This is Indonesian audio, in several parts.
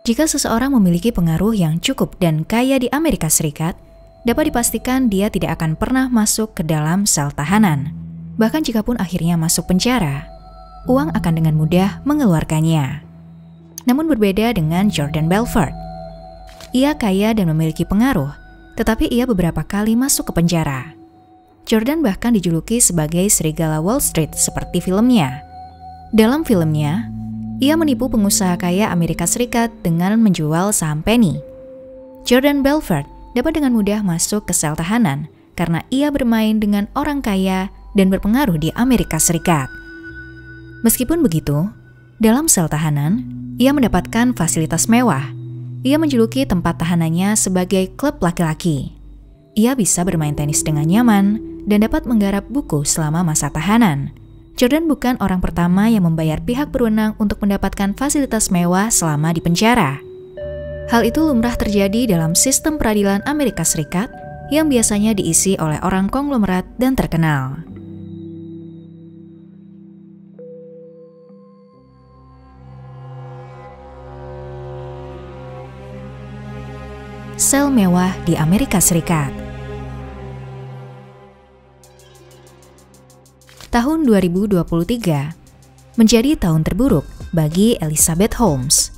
Jika seseorang memiliki pengaruh yang cukup dan kaya di Amerika Serikat, dapat dipastikan dia tidak akan pernah masuk ke dalam sel tahanan. Bahkan jikapun akhirnya masuk penjara, uang akan dengan mudah mengeluarkannya. Namun berbeda dengan Jordan Belfort. Ia kaya dan memiliki pengaruh, tetapi ia beberapa kali masuk ke penjara. Jordan bahkan dijuluki sebagai serigala Wall Street seperti filmnya. Dalam filmnya, ia menipu pengusaha kaya Amerika Serikat dengan menjual saham penny. Jordan Belfort dapat dengan mudah masuk ke sel tahanan karena ia bermain dengan orang kaya dan berpengaruh di Amerika Serikat. Meskipun begitu, dalam sel tahanan, ia mendapatkan fasilitas mewah. Ia menjuluki tempat tahanannya sebagai klub laki-laki. Ia bisa bermain tenis dengan nyaman dan dapat menggarap buku selama masa tahanan. Jordan bukan orang pertama yang membayar pihak berwenang untuk mendapatkan fasilitas mewah selama di penjara. Hal itu lumrah terjadi dalam sistem peradilan Amerika Serikat yang biasanya diisi oleh orang konglomerat dan terkenal. Sel mewah di Amerika Serikat. Tahun 2023 menjadi tahun terburuk bagi Elizabeth Holmes.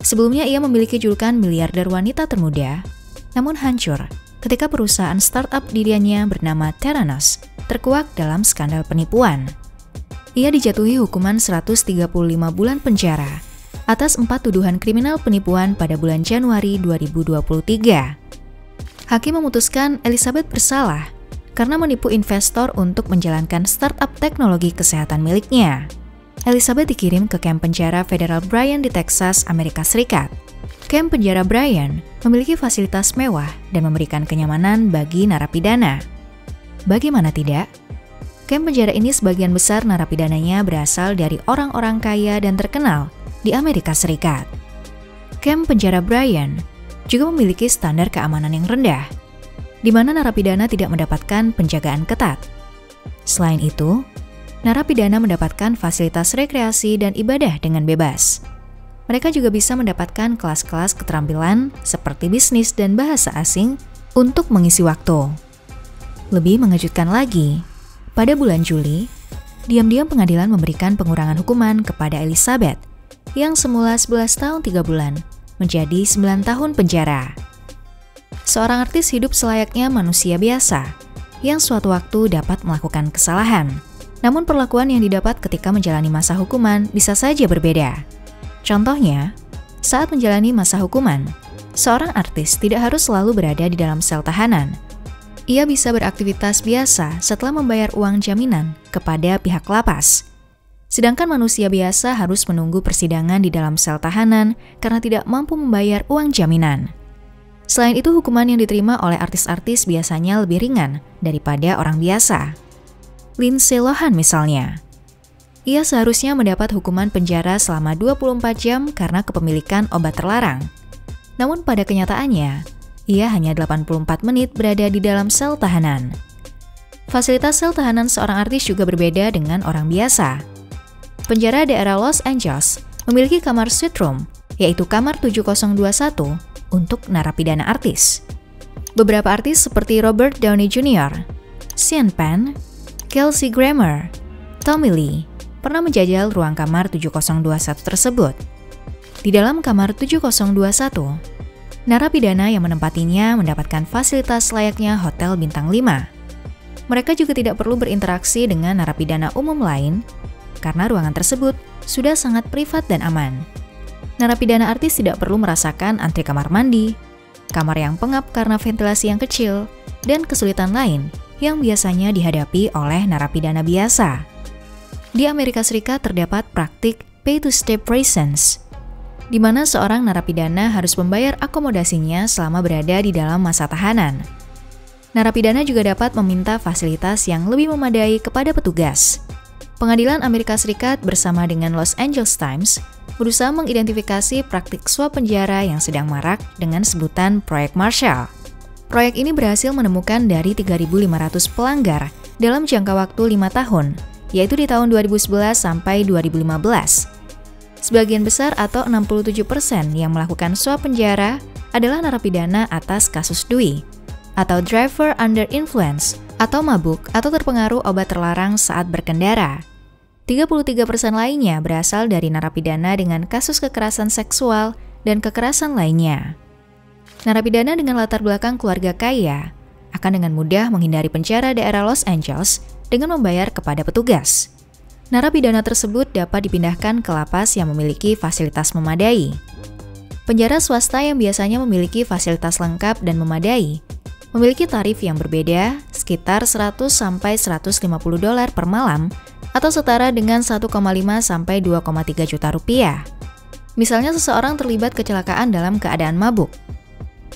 Sebelumnya ia memiliki julukan miliarder wanita termuda, namun hancur ketika perusahaan startup dirinya bernama Theranos terkuak dalam skandal penipuan. Ia dijatuhi hukuman 135 bulan penjara atas 4 tuduhan kriminal penipuan pada bulan Januari 2023. Hakim memutuskan Elizabeth bersalah karena menipu investor untuk menjalankan startup teknologi kesehatan miliknya. Elizabeth dikirim ke kamp penjara Federal Bryan di Texas, Amerika Serikat. Kamp penjara Bryan memiliki fasilitas mewah dan memberikan kenyamanan bagi narapidana. Bagaimana tidak? Kamp penjara ini sebagian besar narapidananya berasal dari orang-orang kaya dan terkenal di Amerika Serikat. Kamp penjara Bryan juga memiliki standar keamanan yang rendah, di mana narapidana tidak mendapatkan penjagaan ketat. Selain itu, narapidana mendapatkan fasilitas rekreasi dan ibadah dengan bebas. Mereka juga bisa mendapatkan kelas-kelas keterampilan seperti bisnis dan bahasa asing untuk mengisi waktu. Lebih mengejutkan lagi, pada bulan Juli, diam-diam pengadilan memberikan pengurangan hukuman kepada Elizabeth yang semula 11 tahun 3 bulan menjadi 9 tahun penjara. Seorang artis hidup selayaknya manusia biasa yang suatu waktu dapat melakukan kesalahan. Namun perlakuan yang didapat ketika menjalani masa hukuman bisa saja berbeda. Contohnya, saat menjalani masa hukuman, seorang artis tidak harus selalu berada di dalam sel tahanan. Ia bisa beraktivitas biasa setelah membayar uang jaminan kepada pihak lapas. Sedangkan manusia biasa harus menunggu persidangan di dalam sel tahanan karena tidak mampu membayar uang jaminan. Selain itu, hukuman yang diterima oleh artis-artis biasanya lebih ringan daripada orang biasa. Lindsay Lohan misalnya. Ia seharusnya mendapat hukuman penjara selama 24 jam karena kepemilikan obat terlarang. Namun pada kenyataannya, ia hanya 84 menit berada di dalam sel tahanan. Fasilitas sel tahanan seorang artis juga berbeda dengan orang biasa. Penjara daerah Los Angeles memiliki kamar suite room, yaitu kamar 7021 untuk narapidana artis. Beberapa artis seperti Robert Downey Jr., Sean Penn, Kelsey Grammer, Tommy Lee pernah menjajal ruang kamar 7021 tersebut. Di dalam kamar 7021, narapidana yang menempatinya mendapatkan fasilitas layaknya hotel bintang 5. Mereka juga tidak perlu berinteraksi dengan narapidana umum lain karena ruangan tersebut sudah sangat privat dan aman. Narapidana artis tidak perlu merasakan antri kamar mandi, kamar yang pengap karena ventilasi yang kecil, dan kesulitan lain yang biasanya dihadapi oleh narapidana biasa. Di Amerika Serikat terdapat praktik pay-to-stay prisons, di mana seorang narapidana harus membayar akomodasinya selama berada di dalam masa tahanan. Narapidana juga dapat meminta fasilitas yang lebih memadai kepada petugas. Pengadilan Amerika Serikat bersama dengan Los Angeles Times berusaha mengidentifikasi praktik suap penjara yang sedang marak dengan sebutan Proyek Marshall. Proyek ini berhasil menemukan dari 3.500 pelanggar dalam jangka waktu 5 tahun, yaitu di tahun 2011 sampai 2015. Sebagian besar atau 67% yang melakukan suap penjara adalah narapidana atas kasus DUI atau driver under influence atau mabuk atau terpengaruh obat terlarang saat berkendara. 33% lainnya berasal dari narapidana dengan kasus kekerasan seksual dan kekerasan lainnya. Narapidana dengan latar belakang keluarga kaya akan dengan mudah menghindari penjara daerah Los Angeles dengan membayar kepada petugas. Narapidana tersebut dapat dipindahkan ke lapas yang memiliki fasilitas memadai. Penjara swasta yang biasanya memiliki fasilitas lengkap dan memadai memiliki tarif yang berbeda, sekitar 100 sampai 150 dolar per malam atau setara dengan 1,5 sampai 2,3 juta rupiah. Misalnya seseorang terlibat kecelakaan dalam keadaan mabuk.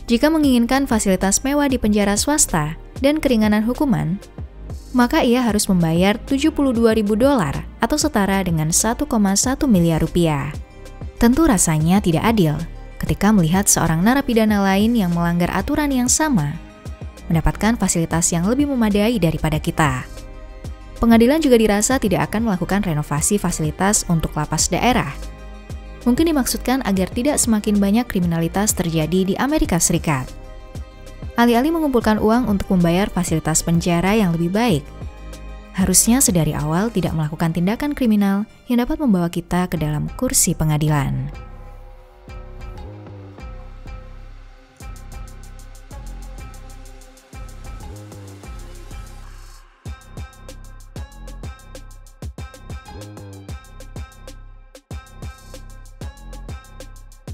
Jika menginginkan fasilitas mewah di penjara swasta dan keringanan hukuman, maka ia harus membayar 72.000 dolar atau setara dengan 1,1 miliar rupiah. Tentu rasanya tidak adil ketika melihat seorang narapidana lain yang melanggar aturan yang sama mendapatkan fasilitas yang lebih memadai daripada kita. Pengadilan juga dirasa tidak akan melakukan renovasi fasilitas untuk lapas daerah. Mungkin dimaksudkan agar tidak semakin banyak kriminalitas terjadi di Amerika Serikat. Alih-alih mengumpulkan uang untuk membayar fasilitas penjara yang lebih baik, harusnya sedari awal tidak melakukan tindakan kriminal yang dapat membawa kita ke dalam kursi pengadilan.